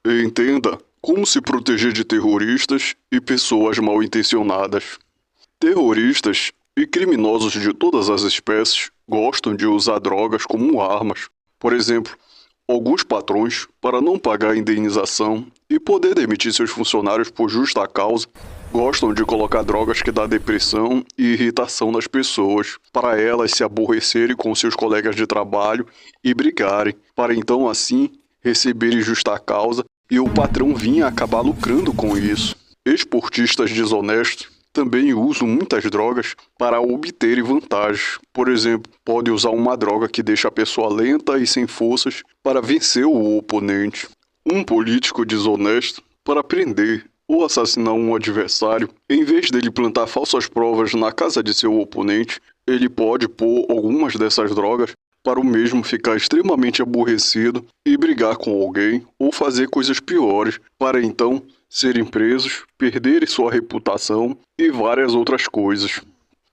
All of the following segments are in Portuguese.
Entenda como se proteger de terroristas e pessoas mal intencionadas. Terroristas e criminosos de todas as espécies gostam de usar drogas como armas. Por exemplo, alguns patrões, para não pagar a indenização e poder demitir seus funcionários por justa causa, gostam de colocar drogas que dão depressão e irritação nas pessoas, para elas se aborrecerem com seus colegas de trabalho e brigarem, para então assim receberem justa causa e o patrão vinha acabar lucrando com isso. Esportistas desonestos também usam muitas drogas para obterem vantagens. Por exemplo, pode usar uma droga que deixa a pessoa lenta e sem forças para vencer o oponente. Um político desonesto, para prender ou assassinar um adversário, em vez dele plantar falsas provas na casa de seu oponente, ele pode pôr algumas dessas drogas para o mesmo ficar extremamente aborrecido e brigar com alguém ou fazer coisas piores, para então serem presos, perderem sua reputação e várias outras coisas.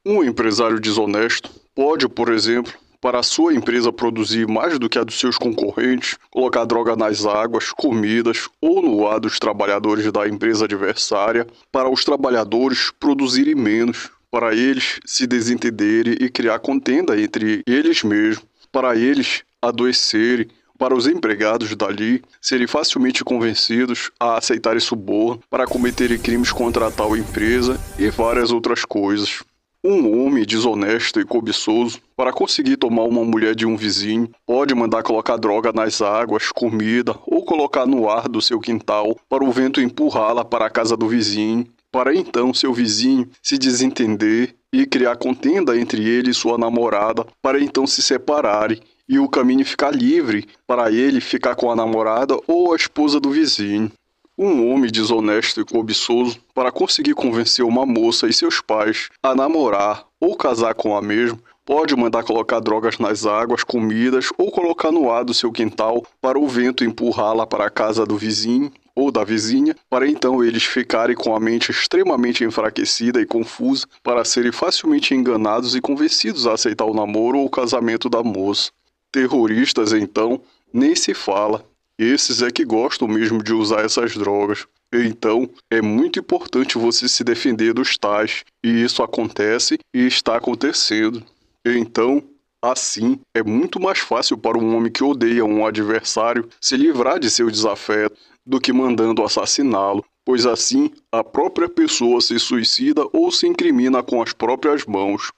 Um empresário desonesto pode, por exemplo, para a sua empresa produzir mais do que a dos seus concorrentes, colocar droga nas águas, comidas ou no ar dos trabalhadores da empresa adversária, para os trabalhadores produzirem menos, para eles se desentenderem e criar contenda entre eles mesmos, para eles adoecerem, para os empregados dali serem facilmente convencidos a aceitarem suborno para cometerem crimes contra a tal empresa e várias outras coisas. Um homem desonesto e cobiçoso, para conseguir tomar uma mulher de um vizinho, pode mandar colocar droga nas águas, comida ou colocar no ar do seu quintal para o vento empurrá-la para a casa do vizinho, para então seu vizinho se desentender e criar contenda entre ele e sua namorada, para então se separarem e o caminho ficar livre para ele ficar com a namorada ou a esposa do vizinho. Um homem desonesto e cobiçoso, para conseguir convencer uma moça e seus pais a namorar ou casar com a mesma, pode mandar colocar drogas nas águas, comidas ou colocar no ar do seu quintal para o vento empurrá-la para a casa do vizinho ou da vizinha, para então eles ficarem com a mente extremamente enfraquecida e confusa, para serem facilmente enganados e convencidos a aceitar o namoro ou o casamento da moça. Terroristas, então, nem se fala. Esses é que gostam mesmo de usar essas drogas. Então, é muito importante você se defender dos tais, e isso acontece e está acontecendo. Então, assim, é muito mais fácil para um homem que odeia um adversário se livrar de seu desafeto do que mandando assassiná-lo, pois assim a própria pessoa se suicida ou se incrimina com as próprias mãos.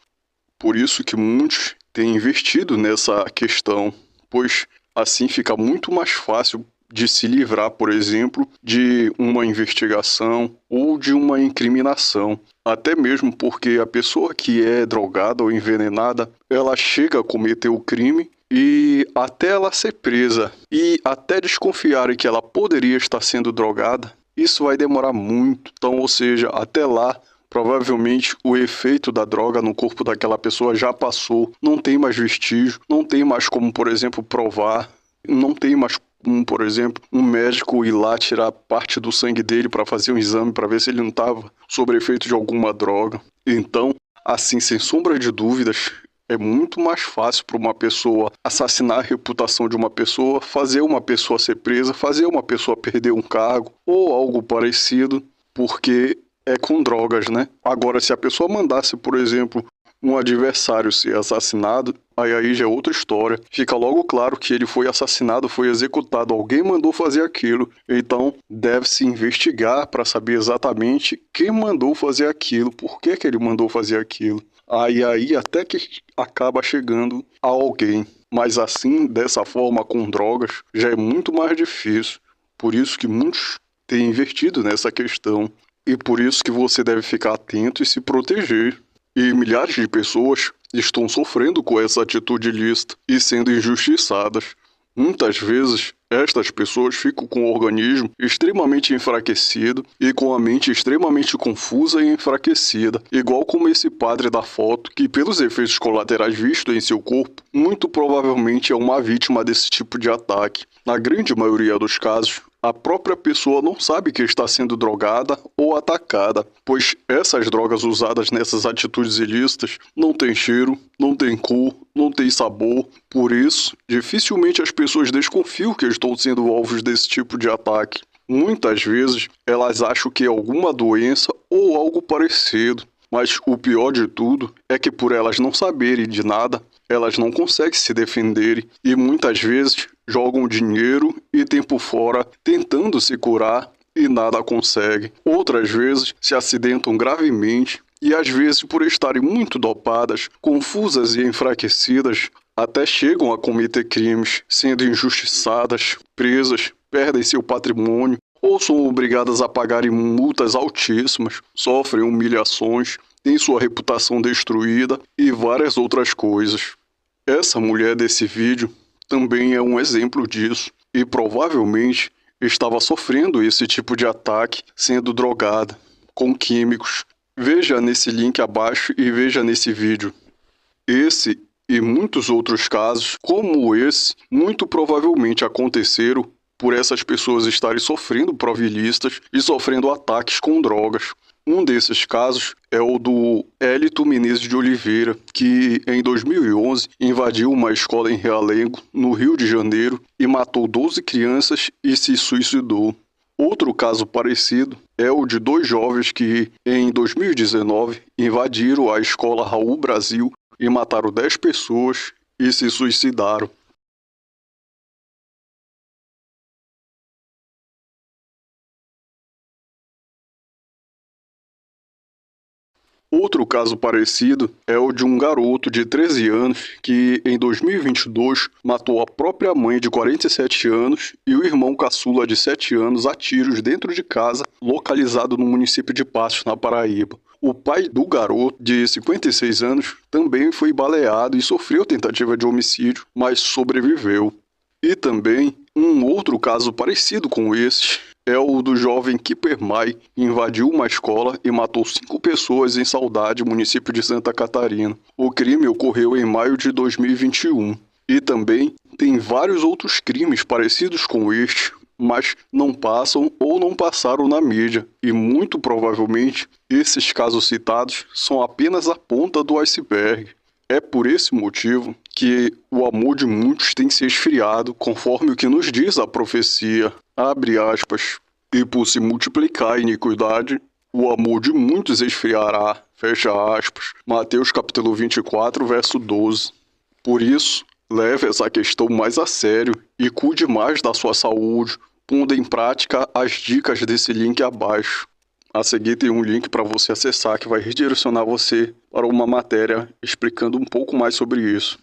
Por isso que muitos têm investido nessa questão, pois assim fica muito mais fácil de se livrar, por exemplo, de uma investigação ou de uma incriminação. Até mesmo porque a pessoa que é drogada ou envenenada, ela chega a cometer o crime e até ela ser presa e até desconfiarem que ela poderia estar sendo drogada, isso vai demorar muito. Então, ou seja, até lá, provavelmente o efeito da droga no corpo daquela pessoa já passou, não tem mais vestígio, não tem mais como, por exemplo, provar, não tem mais por exemplo, um médico ir lá tirar parte do sangue dele para fazer um exame para ver se ele não estava sob efeito de alguma droga. Então, assim, sem sombra de dúvidas, é muito mais fácil para uma pessoa assassinar a reputação de uma pessoa, fazer uma pessoa ser presa, fazer uma pessoa perder um cargo ou algo parecido, porque é com drogas, né? Agora, se a pessoa mandasse, por exemplo, um adversário ser assassinado, aí já é outra história. Fica logo claro que ele foi assassinado, foi executado, alguém mandou fazer aquilo. Então, deve-se investigar para saber exatamente quem mandou fazer aquilo, por que que ele mandou fazer aquilo. Aí até que acaba chegando a alguém. Mas assim, dessa forma, com drogas, já é muito mais difícil. Por isso que muitos têm investido nessa questão. E por isso que você deve ficar atento e se proteger. E milhares de pessoas estão sofrendo com essa atitude ilícita e sendo injustiçadas. Muitas vezes, estas pessoas ficam com o organismo extremamente enfraquecido e com a mente extremamente confusa e enfraquecida, igual como esse padre da foto, que pelos efeitos colaterais vistos em seu corpo, muito provavelmente é uma vítima desse tipo de ataque. Na grande maioria dos casos, a própria pessoa não sabe que está sendo drogada ou atacada, pois essas drogas usadas nessas atitudes ilícitas não têm cheiro, não têm cor, não têm sabor. Por isso, dificilmente as pessoas desconfiam que estão sendo alvos desse tipo de ataque. Muitas vezes, elas acham que é alguma doença ou algo parecido. Mas o pior de tudo é que por elas não saberem de nada, elas não conseguem se defenderem e muitas vezes jogam dinheiro e tempo fora tentando se curar e nada conseguem. Outras vezes se acidentam gravemente e às vezes por estarem muito dopadas, confusas e enfraquecidas, até chegam a cometer crimes, sendo injustiçadas, presas, perdem seu patrimônio ou são obrigadas a pagarem multas altíssimas, sofrem humilhações, têm sua reputação destruída e várias outras coisas. Essa mulher desse vídeo também é um exemplo disso e provavelmente estava sofrendo esse tipo de ataque sendo drogada com químicos. Veja nesse link abaixo e veja nesse vídeo. Esse e muitos outros casos como esse muito provavelmente aconteceram por essas pessoas estarem sofrendo provilistas e sofrendo ataques com drogas. Um desses casos é o do Hélito Menezes de Oliveira, que em 2011 invadiu uma escola em Realengo, no Rio de Janeiro, e matou 12 crianças e se suicidou. Outro caso parecido é o de 2 jovens que, em 2019, invadiram a escola Raul Brasil e mataram 10 pessoas e se suicidaram. Outro caso parecido é o de um garoto de 13 anos que, em 2022, matou a própria mãe de 47 anos e o irmão caçula de 7 anos a tiros dentro de casa, localizado no município de Passos, na Paraíba. O pai do garoto, de 56 anos, também foi baleado e sofreu tentativa de homicídio, mas sobreviveu. E também, um outro caso parecido com esse é o do jovem Kiper Mai, que invadiu uma escola e matou 5 pessoas em Saudade, município de Santa Catarina. O crime ocorreu em maio de 2021. E também tem vários outros crimes parecidos com este, mas não passam ou não passaram na mídia. E muito provavelmente, esses casos citados são apenas a ponta do iceberg. É por esse motivo que o amor de muitos tem se esfriado, conforme o que nos diz a profecia, abre aspas, e por se multiplicar a iniquidade, o amor de muitos esfriará, fecha aspas, Mateus capítulo 24, verso 12. Por isso, leve essa questão mais a sério e cuide mais da sua saúde, pondo em prática as dicas desse link abaixo. A seguir tem um link para você acessar que vai redirecionar você para uma matéria explicando um pouco mais sobre isso.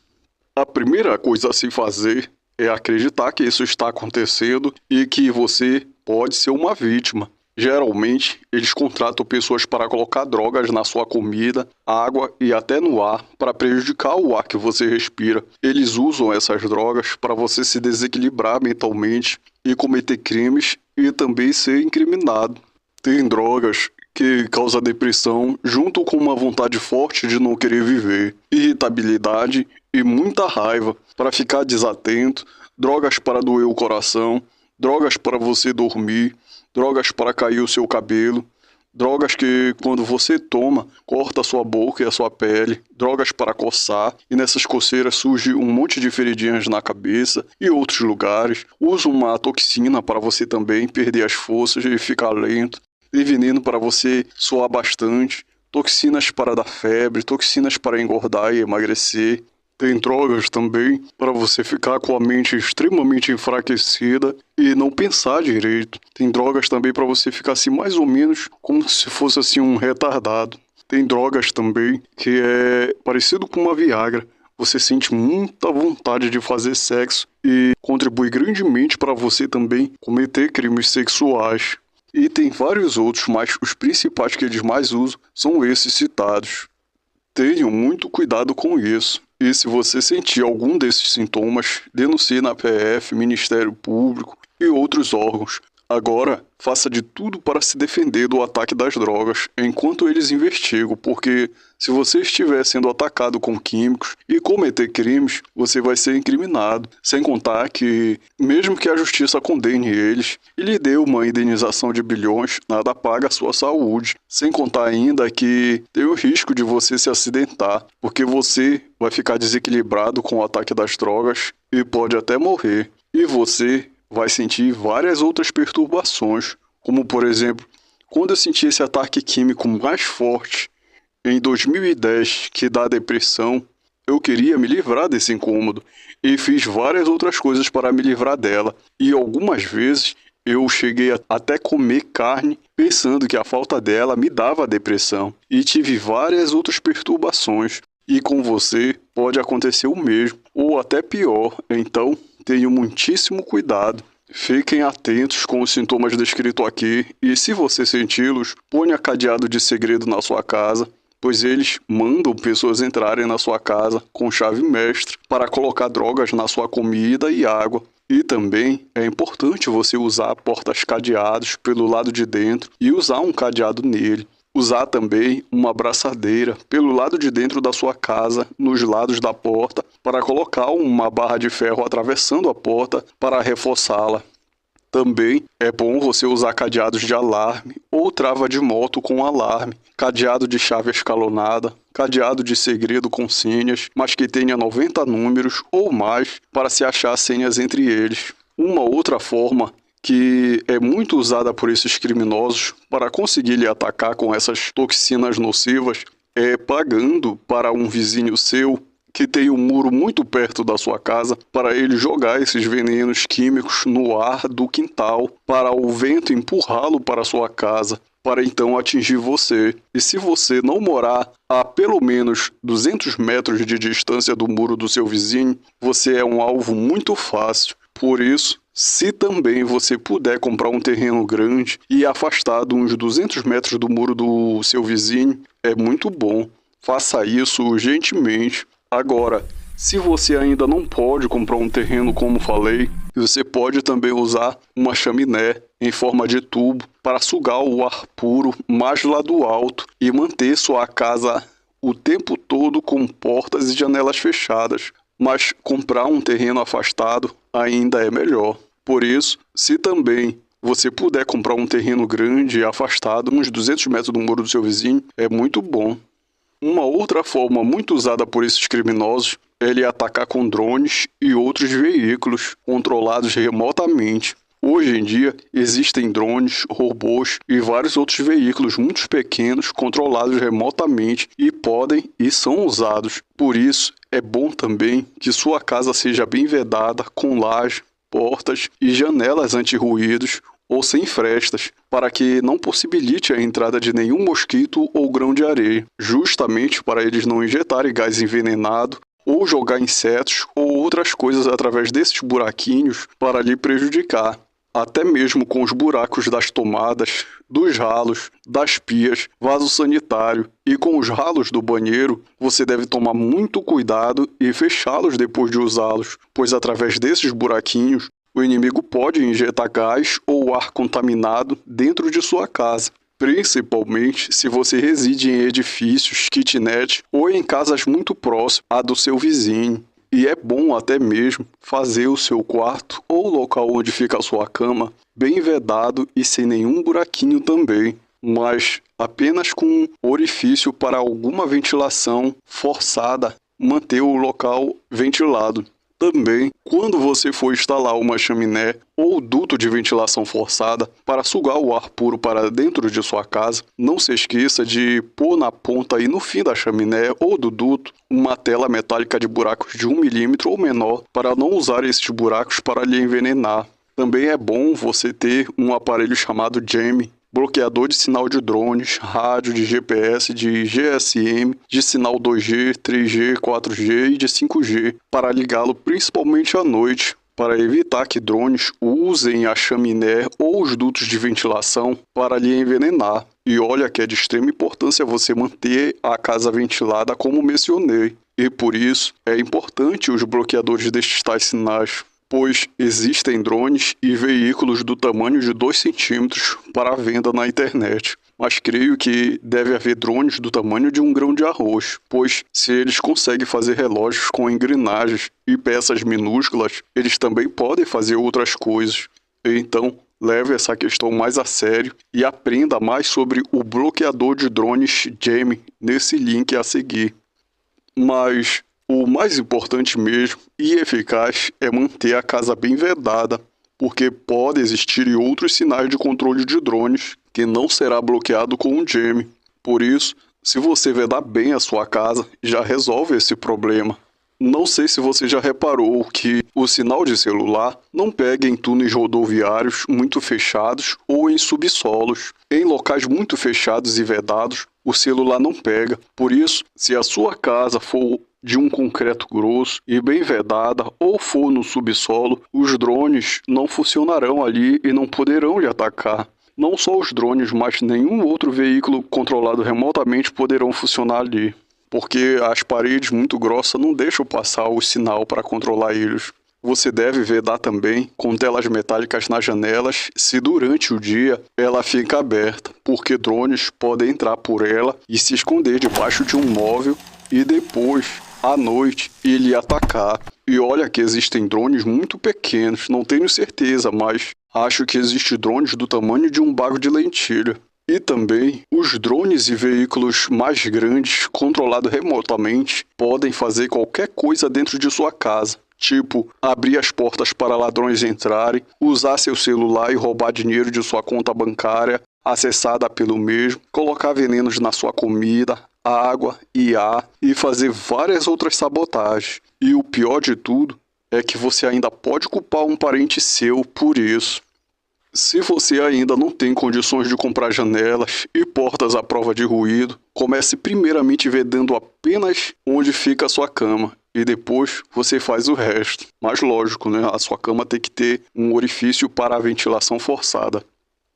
A primeira coisa a se fazer é acreditar que isso está acontecendo e que você pode ser uma vítima. Geralmente, eles contratam pessoas para colocar drogas na sua comida, água e até no ar para prejudicar o ar que você respira. Eles usam essas drogas para você se desequilibrar mentalmente e cometer crimes e também ser incriminado. Tem drogas que causam depressão junto com uma vontade forte de não querer viver, irritabilidade e muita raiva para ficar desatento, drogas para doer o coração, drogas para você dormir, drogas para cair o seu cabelo, drogas que quando você toma, corta a sua boca e a sua pele, drogas para coçar e nessas coceiras surge um monte de feridinhas na cabeça e outros lugares. Usa uma toxina para você também perder as forças e ficar lento. Tem veneno para você suar bastante, toxinas para dar febre, toxinas para engordar e emagrecer. Tem drogas também para você ficar com a mente extremamente enfraquecida e não pensar direito. Tem drogas também para você ficar assim mais ou menos como se fosse assim um retardado. Tem drogas também que é parecido com uma Viagra. Você sente muita vontade de fazer sexo e contribui grandemente para você também cometer crimes sexuais. E tem vários outros, mas os principais que eles mais usam são esses citados. Tenham muito cuidado com isso. E se você sentir algum desses sintomas, denuncie na PF, Ministério Público e outros órgãos. Agora, faça de tudo para se defender do ataque das drogas enquanto eles investigam, porque se você estiver sendo atacado com químicos e cometer crimes, você vai ser incriminado. Sem contar que, mesmo que a justiça condene eles e lhe dê uma indenização de bilhões, nada paga a sua saúde. Sem contar ainda que tem o risco de você se acidentar, porque você vai ficar desequilibrado com o ataque das drogas e pode até morrer. E você vai sentir várias outras perturbações, como por exemplo, quando eu senti esse ataque químico mais forte em 2010, que dá depressão, eu queria me livrar desse incômodo e fiz várias outras coisas para me livrar dela. E algumas vezes eu cheguei a até comer carne pensando que a falta dela me dava depressão. E tive várias outras perturbações. E com você pode acontecer o mesmo, ou até pior. Então, tenham muitíssimo cuidado. Fiquem atentos com os sintomas descritos aqui e, se você senti-los, ponha cadeado de segredo na sua casa, pois eles mandam pessoas entrarem na sua casa com chave mestre para colocar drogas na sua comida e água. E também é importante você usar portas cadeadas pelo lado de dentro e usar um cadeado nele. Usar também uma abraçadeira pelo lado de dentro da sua casa, nos lados da porta, para colocar uma barra de ferro atravessando a porta para reforçá-la. Também é bom você usar cadeados de alarme ou trava de moto com alarme, cadeado de chave escalonada, cadeado de segredo com senhas, mas que tenha 90 números ou mais para se achar senhas entre eles. Uma outra forma que é muito usada por esses criminosos para conseguir lhe atacar com essas toxinas nocivas é pagando para um vizinho seu que tem um muro muito perto da sua casa para ele jogar esses venenos químicos no ar do quintal para o vento empurrá-lo para sua casa, para então atingir você. E se você não morar a pelo menos 200 metros de distância do muro do seu vizinho, você é um alvo muito fácil. Por isso, se também você puder comprar um terreno grande e afastado uns 200 metros do muro do seu vizinho, é muito bom. Faça isso urgentemente. Agora, se você ainda não pode comprar um terreno como falei, você pode também usar uma chaminé em forma de tubo para sugar o ar puro mais lá do alto e manter sua casa o tempo todo com portas e janelas fechadas. Mas comprar um terreno afastado ainda é melhor. Por isso, se também você puder comprar um terreno grande e afastado, uns 200 metros do muro do seu vizinho, é muito bom. Uma outra forma muito usada por esses criminosos é ele atacar com drones e outros veículos controlados remotamente. Hoje em dia, existem drones, robôs e vários outros veículos muito pequenos controlados remotamente e podem e são usados. Por isso, é bom também que sua casa seja bem vedada com laje, portas e janelas anti-ruídos ou sem frestas, para que não possibilite a entrada de nenhum mosquito ou grão de areia, justamente para eles não injetarem gás envenenado ou jogar insetos ou outras coisas através desses buraquinhos para lhe prejudicar. Até mesmo com os buracos das tomadas, dos ralos, das pias, vaso sanitário e com os ralos do banheiro, você deve tomar muito cuidado e fechá-los depois de usá-los, pois através desses buraquinhos, o inimigo pode injetar gás ou ar contaminado dentro de sua casa, principalmente se você reside em edifícios, kitnet ou em casas muito próximas à do seu vizinho. E é bom até mesmo fazer o seu quarto ou o local onde fica a sua cama bem vedado e sem nenhum buraquinho também, mas apenas com orifício para alguma ventilação forçada, manter o local ventilado. Também, quando você for instalar uma chaminé ou duto de ventilação forçada para sugar o ar puro para dentro de sua casa, não se esqueça de pôr na ponta e no fim da chaminé ou do duto uma tela metálica de buracos de 1 milímetro ou menor para não usar esses buracos para lhe envenenar. Também é bom você ter um aparelho chamado Jamming, bloqueador de sinal de drones, rádio, de GPS, de GSM, de sinal 2G, 3G, 4G e de 5G, para ligá-lo principalmente à noite, para evitar que drones usem a chaminé ou os dutos de ventilação para lhe envenenar. E olha que é de extrema importância você manter a casa ventilada como mencionei, e por isso é importante os bloqueadores destes tais sinais. pois existem drones e veículos do tamanho de 2 centímetros para venda na internet. Mas creio que deve haver drones do tamanho de um grão de arroz, pois se eles conseguem fazer relógios com engrenagens e peças minúsculas, eles também podem fazer outras coisas. Então, leve essa questão mais a sério e aprenda mais sobre o bloqueador de drones Jamie nesse link a seguir. Mas o mais importante mesmo e eficaz é manter a casa bem vedada, porque pode existir outros sinais de controle de drones que não será bloqueado com um Jamie. Por isso, se você vedar bem a sua casa, já resolve esse problema. Não sei se você já reparou que o sinal de celular não pega em túneis rodoviários muito fechados ou em subsolos. Em locais muito fechados e vedados, o celular não pega. Por isso, se a sua casa for de um concreto grosso e bem vedada ou for no subsolo, os drones não funcionarão ali e não poderão lhe atacar. Não só os drones, mas nenhum outro veículo controlado remotamente poderão funcionar ali, porque as paredes muito grossas não deixam passar o sinal para controlar eles. Você deve vedar também com telas metálicas nas janelas se durante o dia ela fica aberta, porque drones podem entrar por ela e se esconder debaixo de um móvel e depois, à noite, ele atacar. E olha que existem drones muito pequenos, não tenho certeza, mas acho que existem drones do tamanho de um bago de lentilha. E também, os drones e veículos mais grandes, controlados remotamente, podem fazer qualquer coisa dentro de sua casa. Tipo, abrir as portas para ladrões entrarem, usar seu celular e roubar dinheiro de sua conta bancária, acessada pelo mesmo, colocar venenos na sua comida, água e ar e fazer várias outras sabotagens. E o pior de tudo é que você ainda pode culpar um parente seu por isso. Se você ainda não tem condições de comprar janelas e portas à prova de ruído, comece primeiramente vedando apenas onde fica a sua cama e depois você faz o resto. Mas lógico, né? A sua cama tem que ter um orifício para a ventilação forçada.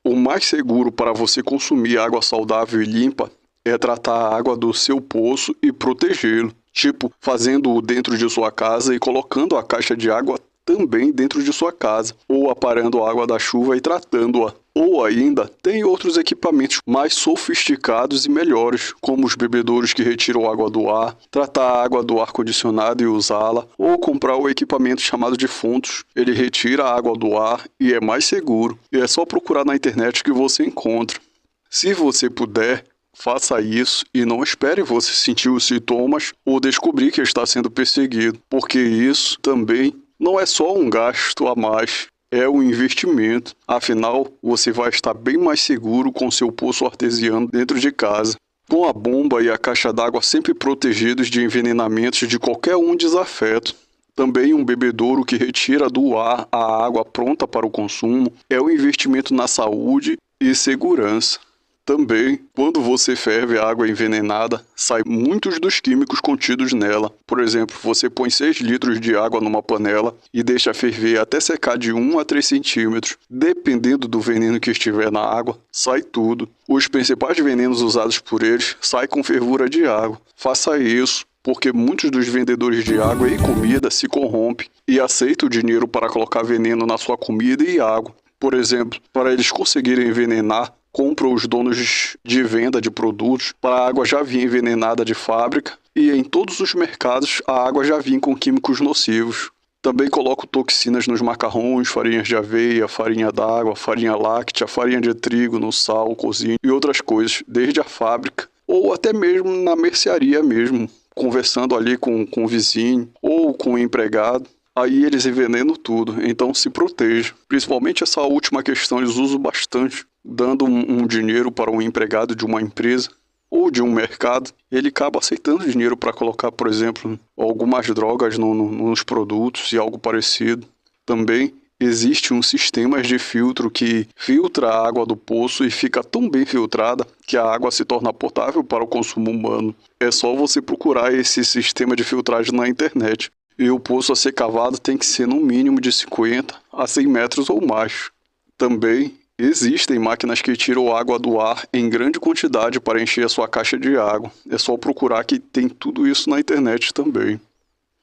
O mais seguro para você consumir água saudável e limpa é tratar a água do seu poço e protegê-lo, tipo fazendo-o dentro de sua casa e colocando a caixa de água também dentro de sua casa, ou aparando a água da chuva e tratando-a. Ou ainda, tem outros equipamentos mais sofisticados e melhores, como os bebedouros que retiram água do ar, tratar a água do ar-condicionado e usá-la, ou comprar o equipamento chamado de Fontos. Ele retira a água do ar e é mais seguro, e é só procurar na internet que você encontra. Se você puder, faça isso e não espere você sentir os sintomas ou descobrir que está sendo perseguido, porque isso também não é só um gasto a mais, é um investimento. Afinal, você vai estar bem mais seguro com seu poço artesiano dentro de casa, com a bomba e a caixa d'água sempre protegidos de envenenamentos de qualquer desafeto. Também um bebedouro que retira do ar a água pronta para o consumo é um investimento na saúde e segurança. Também, quando você ferve a água envenenada, saem muitos dos químicos contidos nela. Por exemplo, você põe 6 litros de água numa panela e deixa ferver até secar de 1 a 3 centímetros. Dependendo do veneno que estiver na água, sai tudo. Os principais venenos usados por eles saem com fervura de água. Faça isso, porque muitos dos vendedores de água e comida se corrompem e aceitam o dinheiro para colocar veneno na sua comida e água. Por exemplo, para eles conseguirem envenenar, compram os donos de venda de produtos para a água já vir envenenada de fábrica e em todos os mercados a água já vem com químicos nocivos. Também colocam toxinas nos macarrões, farinhas de aveia, farinha d'água, farinha láctea, farinha de trigo, no sal, cozinho e outras coisas, desde a fábrica ou até mesmo na mercearia mesmo, conversando ali com o vizinho ou com o empregado. Aí eles envenenam tudo, então se proteja. Principalmente essa última questão eles usam bastante, dando um dinheiro para um empregado de uma empresa ou de um mercado. Ele acaba aceitando dinheiro para colocar, por exemplo, algumas drogas nos produtos e algo parecido. Também existe um sistema de filtro que filtra a água do poço e fica tão bem filtrada que a água se torna potável para o consumo humano. É só você procurar esse sistema de filtragem na internet. E o poço a ser cavado tem que ser no mínimo de 50 a 100 metros ou mais. Também existem máquinas que tiram água do ar em grande quantidade para encher a sua caixa de água. É só procurar que tem tudo isso na internet também.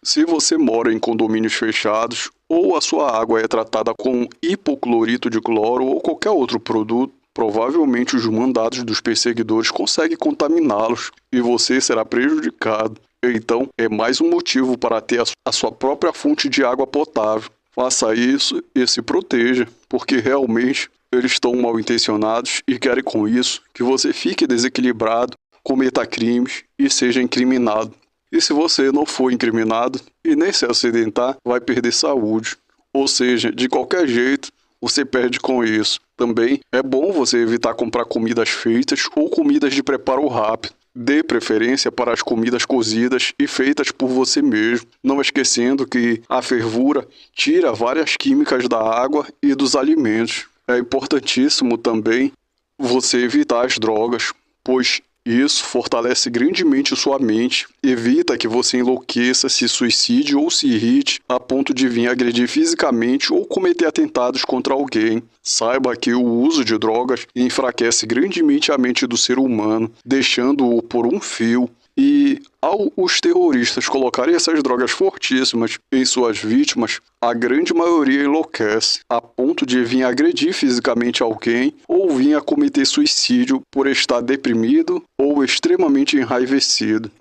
Se você mora em condomínios fechados ou a sua água é tratada com hipoclorito de cloro ou qualquer outro produto, provavelmente os mandados dos perseguidores conseguem contaminá-los e você será prejudicado. Então, é mais um motivo para ter a sua própria fonte de água potável. Faça isso e se proteja, porque realmente eles estão mal intencionados e querem com isso que você fique desequilibrado, cometa crimes e seja incriminado. E se você não for incriminado e nem se acidentar, vai perder saúde. Ou seja, de qualquer jeito, você perde com isso. Também é bom você evitar comprar comidas feitas ou comidas de preparo rápido. Dê preferência para as comidas cozidas e feitas por você mesmo, não esquecendo que a fervura tira várias químicas da água e dos alimentos. É importantíssimo também você evitar as drogas, pois isso fortalece grandemente sua mente, evita que você enlouqueça, se suicide ou se irrite a ponto de vir agredir fisicamente ou cometer atentados contra alguém. Saiba que o uso de drogas enfraquece grandemente a mente do ser humano, deixando-o por um fio. E ao os terroristas colocarem essas drogas fortíssimas em suas vítimas, a grande maioria enlouquece, a ponto de vir agredir fisicamente alguém ou vir a cometer suicídio por estar deprimido ou extremamente enraivecido.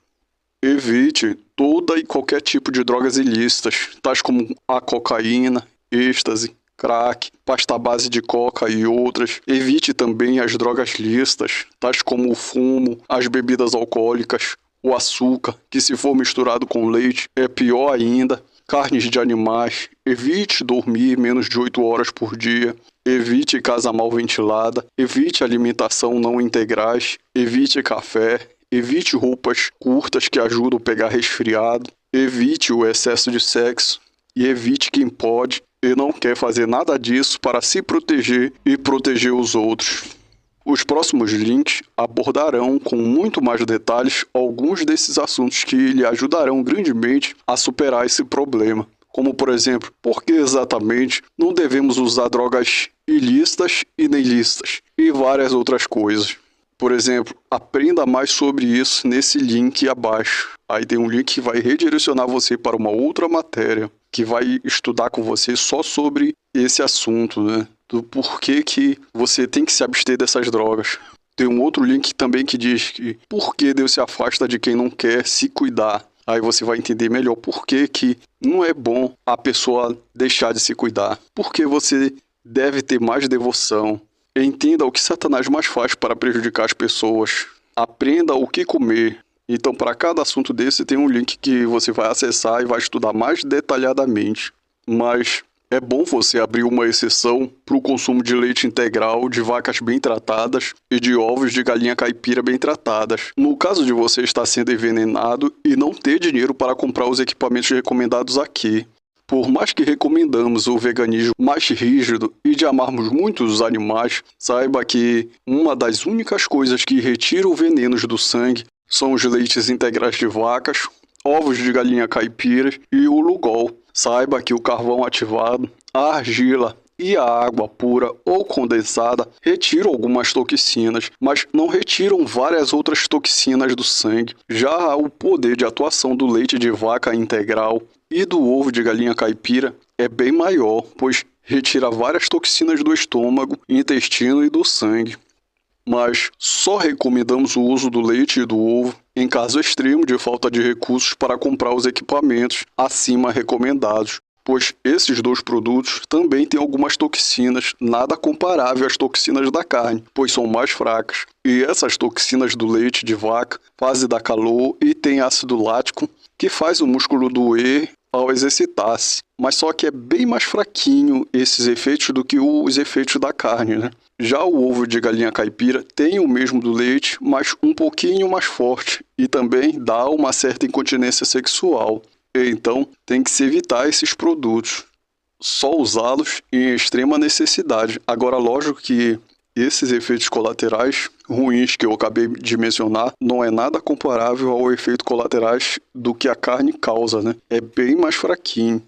Evite toda e qualquer tipo de drogas ilícitas, tais como a cocaína, êxtase, crack, pasta base de coca e outras. Evite também as drogas lícitas, tais como o fumo, as bebidas alcoólicas, o açúcar, que se for misturado com leite é pior ainda, carnes de animais. Evite dormir menos de 8 horas por dia. Evite casa mal ventilada. Evite alimentação não integrais. Evite café. Evite roupas curtas que ajudam a pegar resfriado. Evite o excesso de sexo. E evite quem pode e não quer fazer nada disso para se proteger e proteger os outros. Os próximos links abordarão com muito mais detalhes alguns desses assuntos que lhe ajudarão grandemente a superar esse problema. Como, por exemplo, por que exatamente não devemos usar drogas ilícitas e nem lícitas, e várias outras coisas. Por exemplo, aprenda mais sobre isso nesse link abaixo. Aí tem um link que vai redirecionar você para uma outra matéria, que vai estudar com você só sobre esse assunto, né? Do porquê que você tem que se abster dessas drogas. Tem um outro link também que diz que por que Deus se afasta de quem não quer se cuidar. Aí você vai entender melhor por que não é bom a pessoa deixar de se cuidar. Porque você deve ter mais devoção. Entenda o que Satanás mais faz para prejudicar as pessoas. Aprenda o que comer. Então, para cada assunto desse, tem um link que você vai acessar e vai estudar mais detalhadamente. Mas é bom você abrir uma exceção para o consumo de leite integral, de vacas bem tratadas e de ovos de galinha caipira bem tratadas. No caso de você estar sendo envenenado e não ter dinheiro para comprar os equipamentos recomendados aqui. Por mais que recomendamos o veganismo mais rígido e de amarmos muito os animais, saiba que uma das únicas coisas que retira o veneno do sangue são os leites integrais de vacas, ovos de galinha caipira e o Lugol. Saiba que o carvão ativado, a argila e a água pura ou condensada retiram algumas toxinas, mas não retiram várias outras toxinas do sangue. Já o poder de atuação do leite de vaca integral e do ovo de galinha caipira é bem maior, pois retira várias toxinas do estômago, intestino e do sangue. Mas só recomendamos o uso do leite e do ovo em caso extremo de falta de recursos para comprar os equipamentos acima recomendados, pois esses dois produtos também têm algumas toxinas, nada comparável às toxinas da carne, pois são mais fracas. E essas toxinas do leite de vaca fazem dar calor e tem ácido lático, que faz o músculo doer ao exercitar-se, mas só que é bem mais fraquinho esses efeitos do que os efeitos da carne, né? Já o ovo de galinha caipira tem o mesmo do leite, mas um pouquinho mais forte e também dá uma certa incontinência sexual. Então, tem que se evitar esses produtos. Só usá-los em extrema necessidade. Agora, lógico que esses efeitos colaterais ruins que eu acabei de mencionar não é nada comparável ao efeito colaterais do que a carne causa, né? É bem mais fraquinho.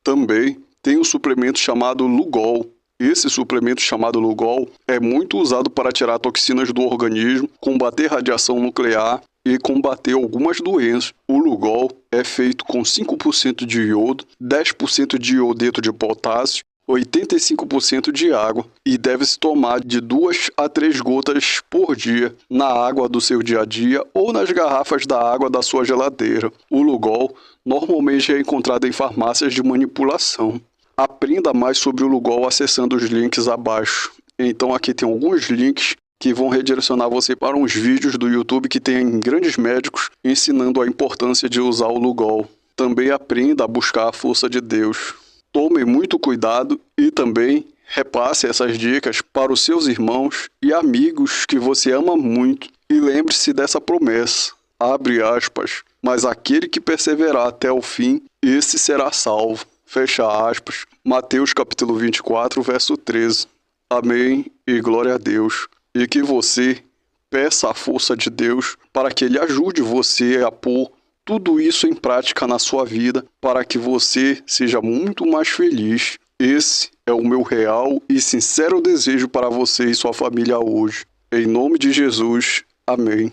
Também tem um suplemento chamado Lugol. Esse suplemento chamado Lugol é muito usado para tirar toxinas do organismo, combater radiação nuclear e combater algumas doenças. O Lugol é feito com 5% de iodo, 10% de iodeto de potássio, 85% de água e deve-se tomar de 2 a 3 gotas por dia na água do seu dia a dia ou nas garrafas da água da sua geladeira. O Lugol normalmente é encontrado em farmácias de manipulação. Aprenda mais sobre o Lugol acessando os links abaixo. Então aqui tem alguns links que vão redirecionar você para uns vídeos do YouTube que tem grandes médicos ensinando a importância de usar o Lugol. Também aprenda a buscar a força de Deus. Tome muito cuidado e também repasse essas dicas para os seus irmãos e amigos que você ama muito. E lembre-se dessa promessa, abre aspas, mas aquele que perseverar até o fim, esse será salvo. Fecha aspas. Mateus capítulo 24, verso 13. Amém e glória a Deus. E que você peça a força de Deus para que Ele ajude você a pôr tudo isso em prática na sua vida para que você seja muito mais feliz. Esse é o meu real e sincero desejo para você e sua família hoje. Em nome de Jesus, amém.